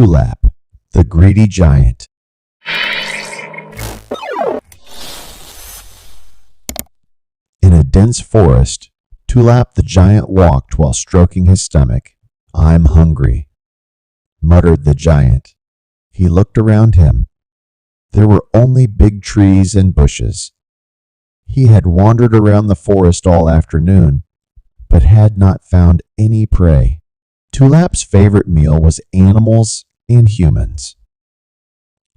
Tulap, the greedy giant. In a dense forest, Tulap the giant walked while stroking his stomach. "I'm hungry," muttered the giant. He looked around him. There were only big trees and bushes. He had wandered around the forest all afternoon, but had not found any prey. Tulap's favorite meal was animals and humans.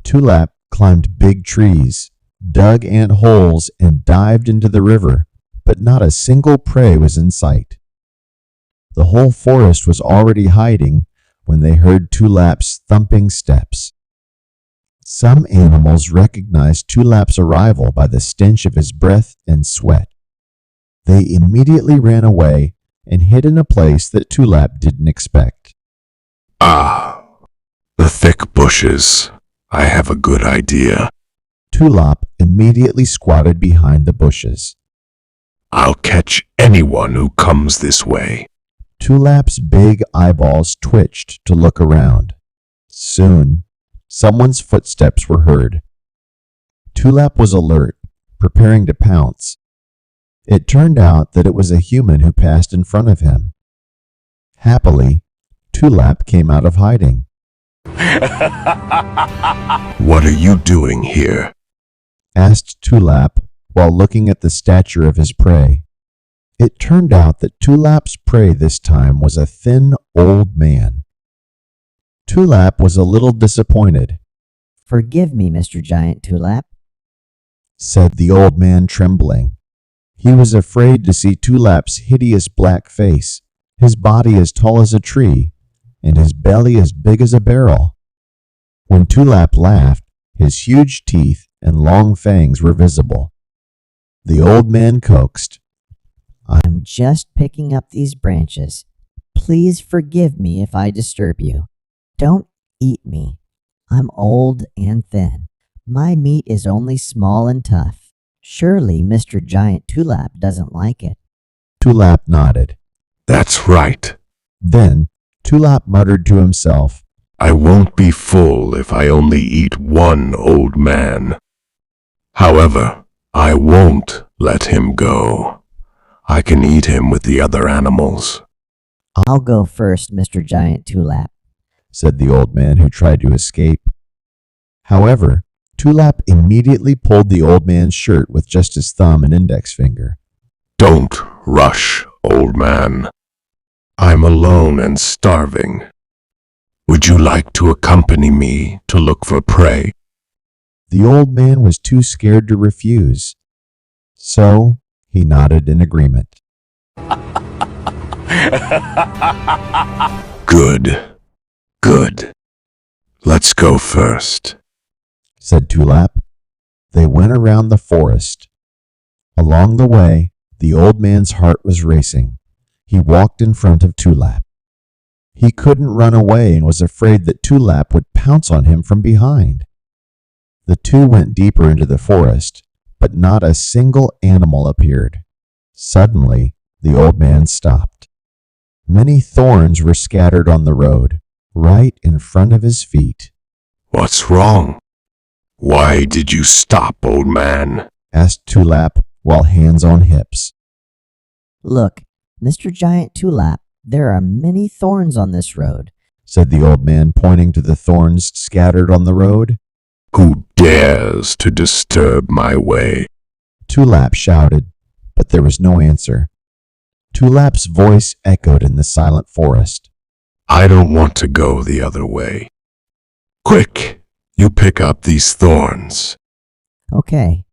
Tulap climbed big trees, dug ant holes, and dived into the river, but not a single prey was in sight. The whole forest was already hiding when they heard Tulap's thumping steps. Some animals recognized Tulap's arrival by the stench of his breath and sweat. They immediately ran away and hid in a place that Tulap didn't expect. "Ah, the thick bushes. I have a good idea." Tulap immediately squatted behind the bushes. "I'll catch anyone who comes this way." Tulap's big eyeballs twitched to look around. Soon, someone's footsteps were heard. Tulap was alert, preparing to pounce. It turned out that it was a human who passed in front of him. Happily, Tulap came out of hiding. "What are you doing here?" asked Tulap while looking at the stature of his prey. It turned out that Tulap's prey this time was a thin old man. Tulap was a little disappointed. "Forgive me, Mr. Giant Tulap," said the old man, trembling. He was afraid to see Tulap's hideous black face, his body as tall as a tree, and his belly as big as a barrel. When Tulap laughed, his huge teeth and long fangs were visible. The old man coaxed, "I'm just picking up these branches. Please forgive me if I disturb you. Don't eat me. I'm old and thin. My meat is only small and tough. Surely Mr. Giant Tulap doesn't like it." Tulap nodded. "That's right. Then Tulap muttered to himself, I won't be full if I only eat one old man. However, I won't let him go. I can eat him with the other animals." "I'll go first, Mr. Giant Tulap," said the old man who tried to escape. However, Tulap immediately pulled the old man's shirt with just his thumb and index finger. "Don't rush, old man. I'm alone and starving. Would you like to accompany me to look for prey?" The old man was too scared to refuse, so he nodded in agreement. Good. Good. Let's go first," said Tulap. They went around the forest. Along the way, the old man's heart was racing. He walked in front of Tulap. He couldn't run away and was afraid that Tulap would pounce on him from behind. The two went deeper into the forest, but not a single animal appeared. Suddenly, the old man stopped. Many thorns were scattered on the road, right in front of his feet. "What's wrong? Why did you stop, old man?" asked Tulap while hands on hips. "Look, Mr. Giant Tulap, there are many thorns on this road," said the old man, pointing to the thorns scattered on the road. "Who dares to disturb my way?" Tulap shouted, but there was no answer. Tulap's voice echoed in the silent forest. "I don't want to go the other way. Quick, you pick up these thorns." "Okay."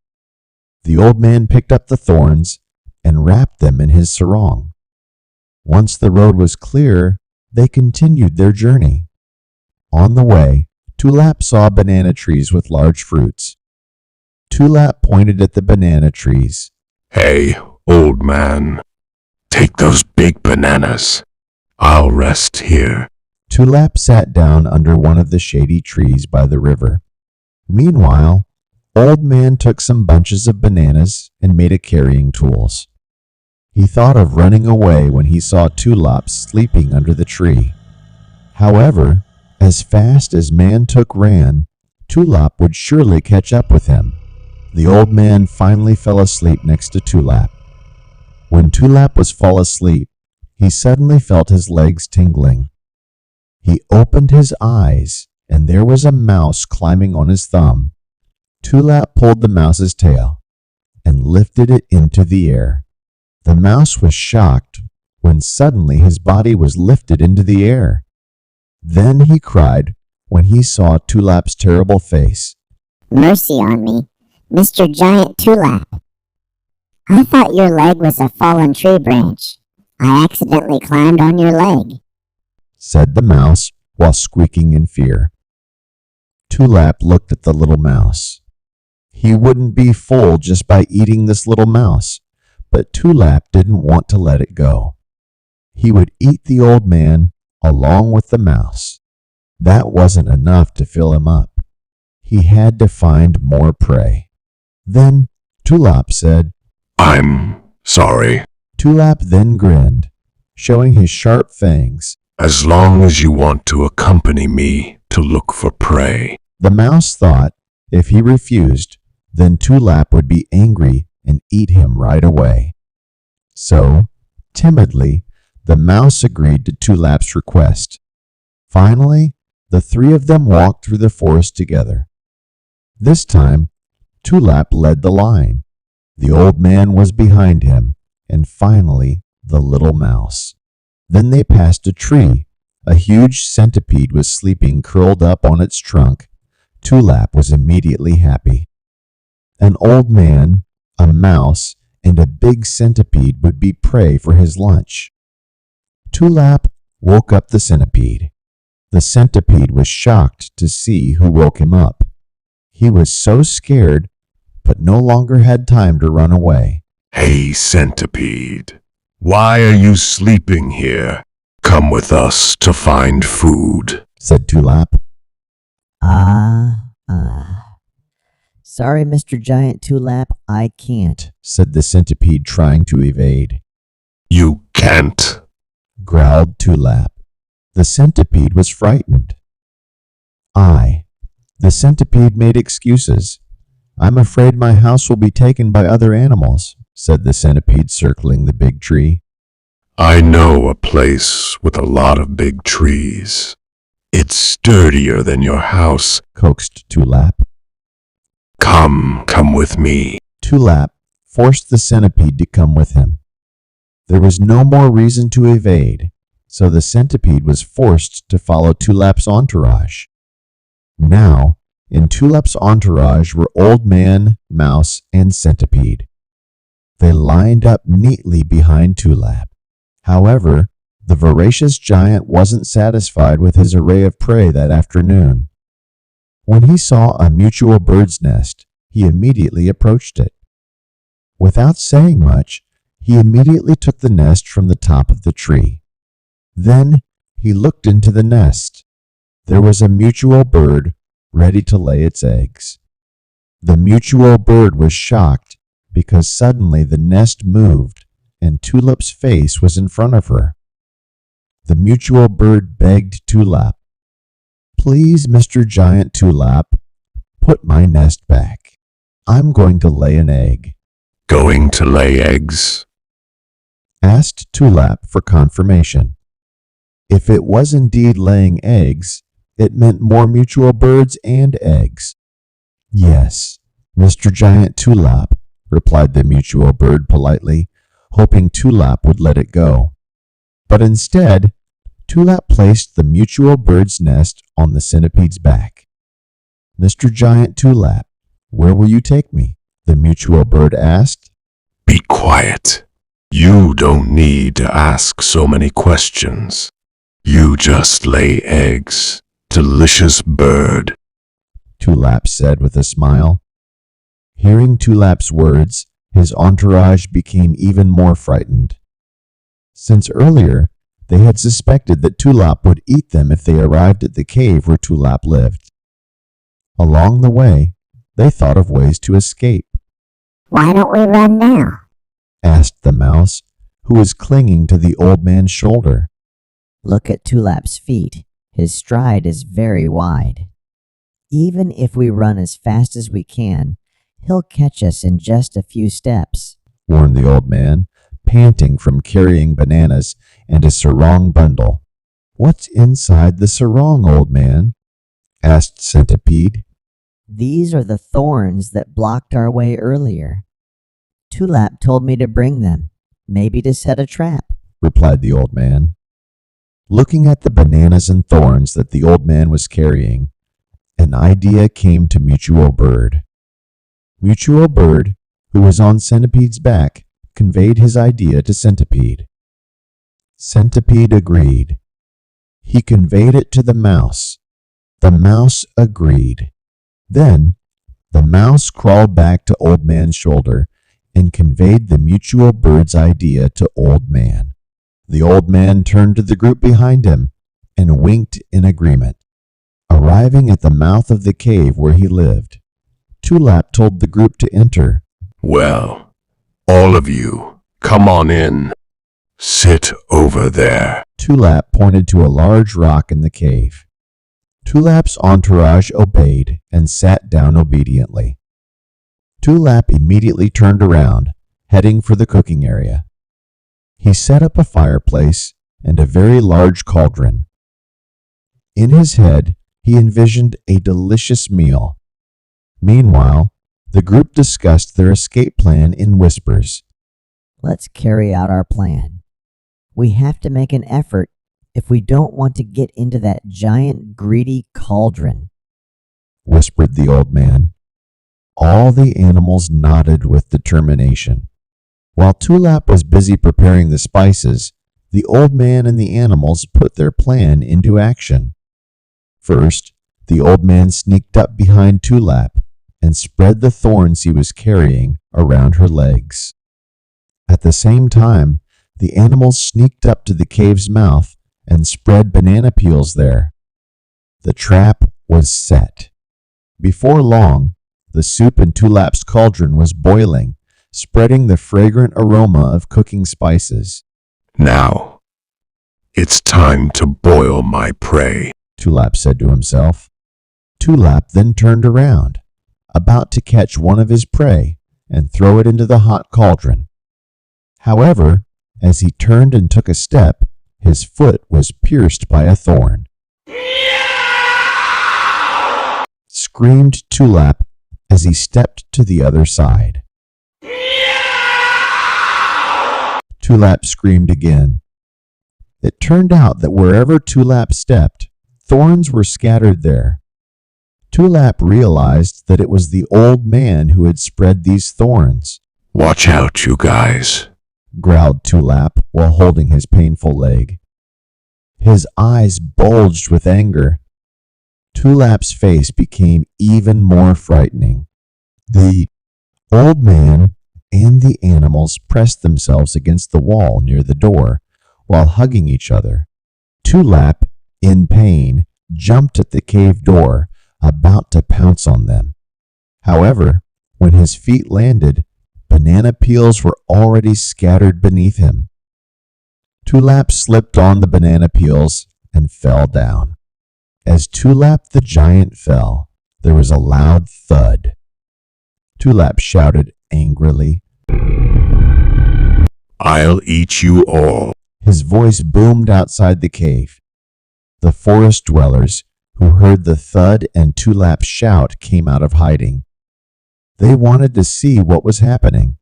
The old man picked up the thorns and wrapped them in his sarong. Once the road was clear, they continued their journey. On the way, Tulap saw banana trees with large fruits. Tulap pointed at the banana trees. "Hey, old man, take those big bananas. I'll rest here." Tulap sat down under one of the shady trees by the river. Meanwhile, Old Man took some bunches of bananas and made a carrying tools. He thought of running away when he saw Tulap sleeping under the tree. However, As fast as Man-Took ran, Tulap would surely catch up with him. The old man finally fell asleep next to Tulap. When Tulap was fall asleep, he suddenly felt his legs tingling. He opened his eyes, and there was a mouse climbing on his thumb. Tulap pulled the mouse's tail and lifted it into the air. The mouse was shocked when suddenly his body was lifted into the air. Then he cried when he saw Tulap's terrible face. Mercy on me, Mr. Giant Tulap. I thought your leg was a fallen tree branch. I accidentally climbed on your leg, said the mouse while squeaking in fear. Tulap looked at the little mouse. He wouldn't be full just by eating this little mouse, but Tulap didn't want to let it go. He would eat the old man along with the mouse. That wasn't enough to fill him up. He had to find more prey. Then Tulap said, I'm sorry. Tulap then grinned, showing his sharp fangs. As long as you want to accompany me to look for prey. The mouse thought if he refused, then Tulap would be angry and eat him right away. So, timidly, the mouse agreed to Tulap's request. Finally, the three of them walked through the forest together. This time, Tulap led the line. The old man was behind him, and finally, the little mouse. Then they passed a tree. A huge centipede was sleeping curled up on its trunk. Tulap was immediately happy. An old man, a mouse, and a big centipede would be prey for his lunch. Tulap woke up the centipede. The centipede was shocked to see who woke him up. He was so scared, but no longer had time to run away. Hey, centipede. Why are you sleeping here? Come with us to find food, said Tulap. Sorry, Mr. Giant Tulap, I can't, said the centipede, trying to evade. You can't, growled Tulap. The centipede was frightened. The centipede made excuses. I'm afraid my house will be taken by other animals, said the centipede, circling the big tree. I know a place with a lot of big trees. It's sturdier than your house, coaxed Tulap. Come with me. Tulap forced the centipede to come with him. There was no more reason to evade, so the centipede was forced to follow Tulap's entourage. Now, in Tulap's entourage were Old Man, Mouse, and Centipede. They lined up neatly behind Tulap. However, the voracious giant wasn't satisfied with his array of prey that afternoon. When he saw a mutual bird's nest, he immediately approached it. Without saying much, he immediately took the nest from the top of the tree. Then he looked into the nest. There was a mutual bird ready to lay its eggs. The mutual bird was shocked because suddenly the nest moved and Tulap's face was in front of her. The mutual bird begged Tulap, "Please, Mr. Giant Tulap, put my nest back. I'm going to lay an egg." Going to lay eggs? Asked Tulap for confirmation. If it was indeed laying eggs, it meant more mutual birds and eggs. "Yes, Mr. Giant Tulap," replied the mutual bird politely, hoping Tulap would let it go. But instead, Tulap placed the mutual bird's nest on the centipede's back. "Mr. Giant Tulap, where will you take me?" the mutual bird asked. Be quiet. You don't need to ask so many questions. You just lay eggs. Delicious bird, Tulap said with a smile. Hearing Tulap's words, his entourage became even more frightened. Since earlier, they had suspected that Tulap would eat them if they arrived at the cave where Tulap lived. Along the way, they thought of ways to escape. Why don't we run now? Asked the mouse, who was clinging to the old man's shoulder. Look at Tulap's feet. His stride is very wide. Even if we run as fast as we can, he'll catch us in just a few steps," warned the old man, panting from carrying bananas and a sarong bundle. "What's inside the sarong, old man?" asked Centipede. "These are the thorns that blocked our way earlier. Tulap told me to bring them, maybe to set a trap," replied the old man. Looking at the bananas and thorns that the old man was carrying, an idea came to Mutual Bird. Mutual Bird, who was on Centipede's back, conveyed his idea to Centipede. Centipede agreed. He conveyed it to the mouse. The mouse agreed. Then, the mouse crawled back to Old Man's shoulder and conveyed the Mutual Bird's idea to Old Man. The old man turned to the group behind him and winked in agreement. Arriving at the mouth of the cave where he lived, Tulap told the group to enter. Well, all of you, come on in. Sit over there. Tulap pointed to a large rock in the cave. Tulap's entourage obeyed and sat down obediently. Tulap immediately turned around, heading for the cooking area. He set up a fireplace and a very large cauldron. In his head, he envisioned a delicious meal. Meanwhile, the group discussed their escape plan in whispers. "Let's carry out our plan. We have to make an effort if we don't want to get into that giant greedy cauldron," whispered the old man. All the animals nodded with determination. While Tulap was busy preparing the spices, the old man and the animals put their plan into action. First, the old man sneaked up behind Tulap and spread the thorns he was carrying around her legs. At the same time, the animals sneaked up to the cave's mouth and spread banana peels there. The trap was set. Before long, the soup in Tulap's cauldron was boiling, spreading the fragrant aroma of cooking spices. Now, it's time to boil my prey, Tulap said to himself. Tulap then turned around, about to catch one of his prey and throw it into the hot cauldron. However, as he turned and took a step, his foot was pierced by a thorn. Screamed Tulap as he stepped to the other side. Tulap screamed again. It turned out that wherever Tulap stepped, thorns were scattered there. Tulap realized that it was the old man who had spread these thorns. Watch out, you guys, growled Tulap while holding his painful leg. His eyes bulged with anger. Tulap's face became even more frightening. The old man and the animals pressed themselves against the wall near the door while hugging each other. Tulap, in pain, jumped at the cave door, about to pounce on them. However, when his feet landed, banana peels were already scattered beneath him. Tulap slipped on the banana peels and fell down. As Tulap the giant fell, there was a loud thud. Tulap shouted angrily, I'll eat you all. His voice boomed outside the cave. The forest dwellers, who heard the thud and Tulap's shout, came out of hiding. They wanted to see what was happening.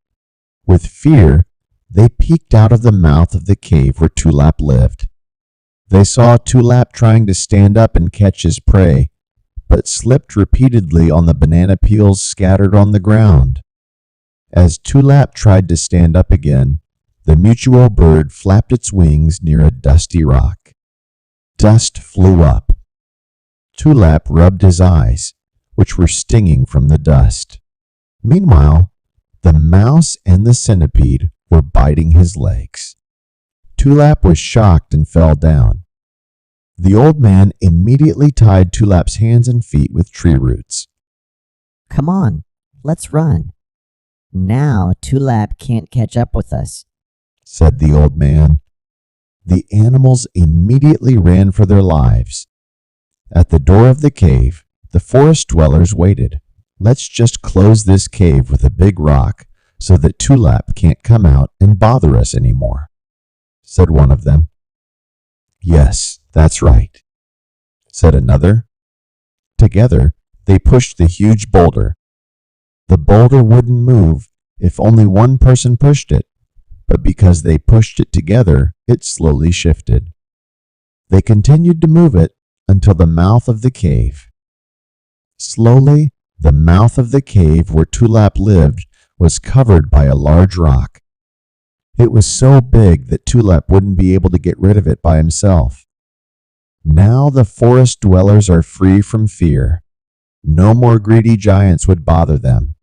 With fear, they peeked out of the mouth of the cave where Tulap lived. They saw Tulap trying to stand up and catch his prey, but slipped repeatedly on the banana peels scattered on the ground. As Tulap tried to stand up again, the Mutual Bird flapped its wings near a dusty rock. Dust flew up. Tulap rubbed his eyes, which were stinging from the dust. Meanwhile, the mouse and the centipede were biting his legs. Tulap was shocked and fell down. The old man immediately tied Tulap's hands and feet with tree roots. "Come on, let's run. Now Tulap can't catch up with us," said the old man. The animals immediately ran for their lives. At the door of the cave, the forest dwellers waited. "Let's just close this cave with a big rock so that Tulap can't come out and bother us anymore," said one of them. "Yes, that's right," said another. Together, they pushed the huge boulder. The boulder wouldn't move if only one person pushed it, but because they pushed it together, it slowly shifted. They continued to move it until the mouth of the cave. Slowly, the mouth of the cave where Tulap lived was covered by a large rock. It was so big that Tulap wouldn't be able to get rid of it by himself. Now the forest dwellers are free from fear. No more greedy giants would bother them.